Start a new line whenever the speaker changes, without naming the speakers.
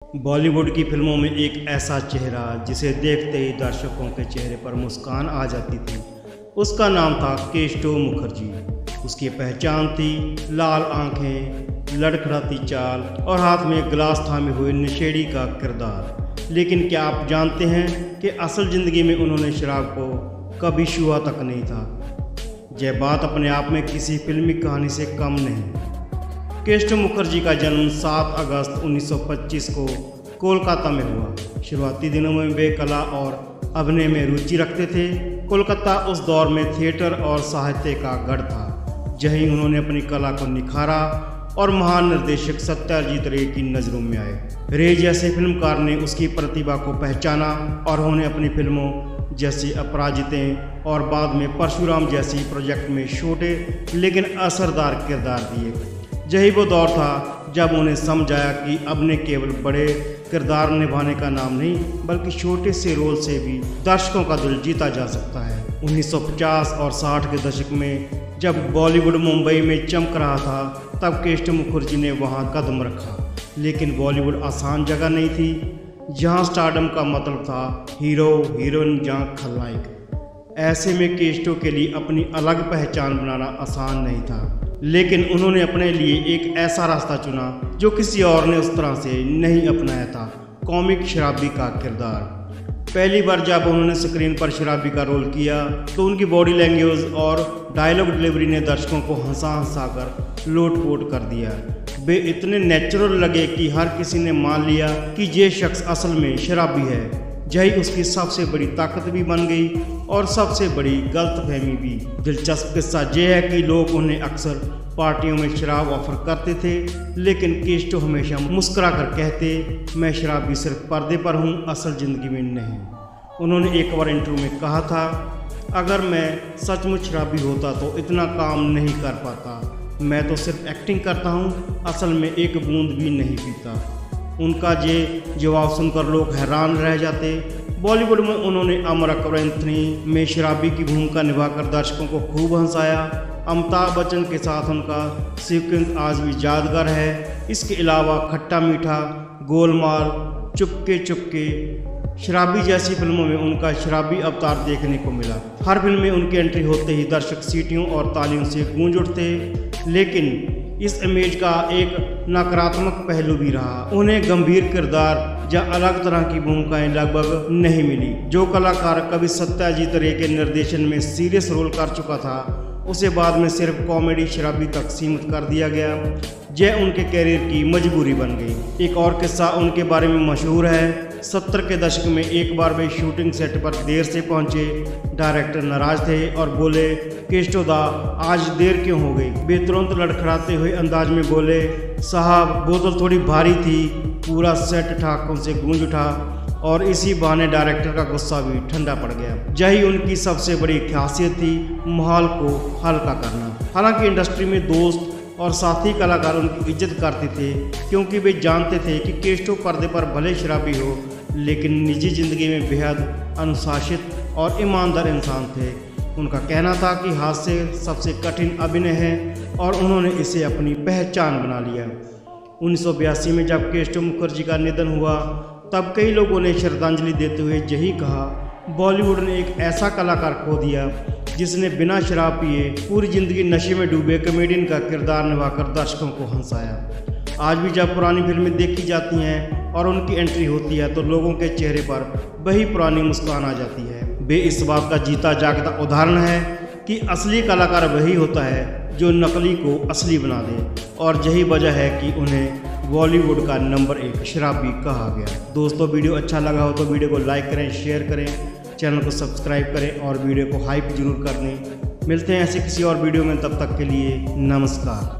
बॉलीवुड की फिल्मों में एक ऐसा चेहरा जिसे देखते ही दर्शकों के चेहरे पर मुस्कान आ जाती थी, उसका नाम था केस्टो मुखर्जी। उसकी पहचान थी लाल आंखें, लड़खड़ाती चाल और हाथ में गिलास थामे हुए नशेड़ी का किरदार। लेकिन क्या आप जानते हैं कि असल ज़िंदगी में उन्होंने शराब को कभी छुआ तक नहीं था। यह बात अपने आप में किसी फिल्मी कहानी से कम नहीं। केस्टो मुखर्जी का जन्म 7 अगस्त 1925 को कोलकाता में हुआ। शुरुआती दिनों में वे कला और अभिनय में रुचि रखते थे। कोलकाता उस दौर में थिएटर और साहित्य का गढ़ था। यहीं उन्होंने अपनी कला को निखारा और महान निर्देशक सत्यजीत रे की नज़रों में आए। रे जैसे फिल्मकार ने उसकी प्रतिभा को पहचाना और उन्हें अपनी फिल्मों जैसी अपराजितें और बाद में परशुराम जैसी प्रोजेक्ट में छोटे लेकिन असरदार किरदार दिए। यही वो दौर था जब उन्हें समझाया कि अभिनय केवल बड़े किरदार निभाने का नाम नहीं बल्कि छोटे से रोल से भी दर्शकों का दिल जीता जा सकता है। 1950 और 60 के दशक में जब बॉलीवुड मुंबई में चमक रहा था तब केस्टो मुखर्जी ने वहां कदम रखा। लेकिन बॉलीवुड आसान जगह नहीं थी जहां स्टारडम का मतलब था हीरो हीरोइन या खलनायक। ऐसे में केस्टो के लिए अपनी अलग पहचान बनाना आसान नहीं था, लेकिन उन्होंने अपने लिए एक ऐसा रास्ता चुना जो किसी और ने उस तरह से नहीं अपनाया था, कॉमिक शराबी का किरदार। पहली बार जब उन्होंने स्क्रीन पर शराबी का रोल किया तो उनकी बॉडी लैंग्वेज और डायलॉग डिलीवरी ने दर्शकों को हंसा हंसा कर लोट-पोट कर दिया। वे इतने नेचुरल लगे कि हर किसी ने मान लिया कि ये शख्स असल में शराबी है। यही उसकी सबसे बड़ी ताकत भी बन गई और सबसे बड़ी गलतफहमी भी। दिलचस्प किस्सा यह है कि लोग उन्हें अक्सर पार्टियों में शराब ऑफर करते थे, लेकिन केस्टो हमेशा मुस्कुरा कर कहते, मैं शराबी सिर्फ पर्दे पर हूँ, असल ज़िंदगी में नहीं। उन्होंने एक बार इंटरव्यू में कहा था, अगर मैं सचमुच शराबी होता तो इतना काम नहीं कर पाता। मैं तो सिर्फ एक्टिंग करता हूँ, असल में एक बूंद भी नहीं पीता। उनका ये जवाब सुनकर लोग हैरान रह जाते। बॉलीवुड में उन्होंने अमर अकबर एंथनी में शराबी की भूमिका निभाकर दर्शकों को खूब हंसाया। अमिताभ बच्चन के साथ उनका सीक्वेंस आज भी यादगार है। इसके अलावा खट्टा मीठा, गोलमाल, चुपके चुपके, शराबी जैसी फिल्मों में उनका शराबी अवतार देखने को मिला। हर फिल्म में उनकी एंट्री होते ही दर्शक सीटियों और तालियों से गूंज उठते। लेकिन इस इमेज का एक नकारात्मक पहलू भी रहा। उन्हें गंभीर किरदार या अलग तरह की भूमिकाएं लगभग नहीं मिली। जो कलाकार कभी सत्यजीत रे के निर्देशन में सीरियस रोल कर चुका था उसे बाद में सिर्फ कॉमेडी शराबी तक सीमित कर दिया गया। यह उनके कैरियर की मजबूरी बन गई। एक और किस्सा उनके बारे में मशहूर है। 70 के दशक में एक बार वे शूटिंग सेट पर देर से पहुंचे। डायरेक्टर नाराज थे और बोले, केस्टो दा आज देर क्यों हो गई? वे तुरंत लड़खड़ाते हुए अंदाज में बोले, साहब बोतल थोड़ी भारी थी। पूरा सेट ठहाकों से गूंज उठा और इसी बहाने डायरेक्टर का गुस्सा भी ठंडा पड़ गया। यही उनकी सबसे बड़ी खासियत थी, माहौल को हल्का करना। हालांकि इंडस्ट्री में दोस्त और साथी कलाकार उनकी इज्जत करते थे क्योंकि वे जानते थे कि केस्टो पर्दे पर भले शराबी हो लेकिन निजी ज़िंदगी में बेहद अनुशासित और ईमानदार इंसान थे। उनका कहना था कि हास्य सबसे कठिन अभिनय है और उन्होंने इसे अपनी पहचान बना लिया। 1982 में जब केस्टो मुखर्जी का निधन हुआ तब कई लोगों ने श्रद्धांजलि देते हुए यही कहा, बॉलीवुड ने एक ऐसा कलाकार खो दिया जिसने बिना शराब पिए पूरी ज़िंदगी नशे में डूबे कॉमेडियन का किरदार निभाकर दर्शकों को हंसाया। आज भी जब पुरानी फिल्में देखी जाती हैं और उनकी एंट्री होती है तो लोगों के चेहरे पर वही पुरानी मुस्कान आ जाती है। वे इस बात का जीता जागता उदाहरण है कि असली कलाकार वही होता है जो नकली को असली बना दे, और यही वजह है कि उन्हें बॉलीवुड का नंबर 1 शराबी कहा गया। दोस्तों, वीडियो अच्छा लगा हो तो वीडियो को लाइक करें, शेयर करें, चैनल को सब्सक्राइब करें और वीडियो को हाइप जरूर कर दें। मिलते हैं ऐसे किसी और वीडियो में, तब तक के लिए नमस्कार।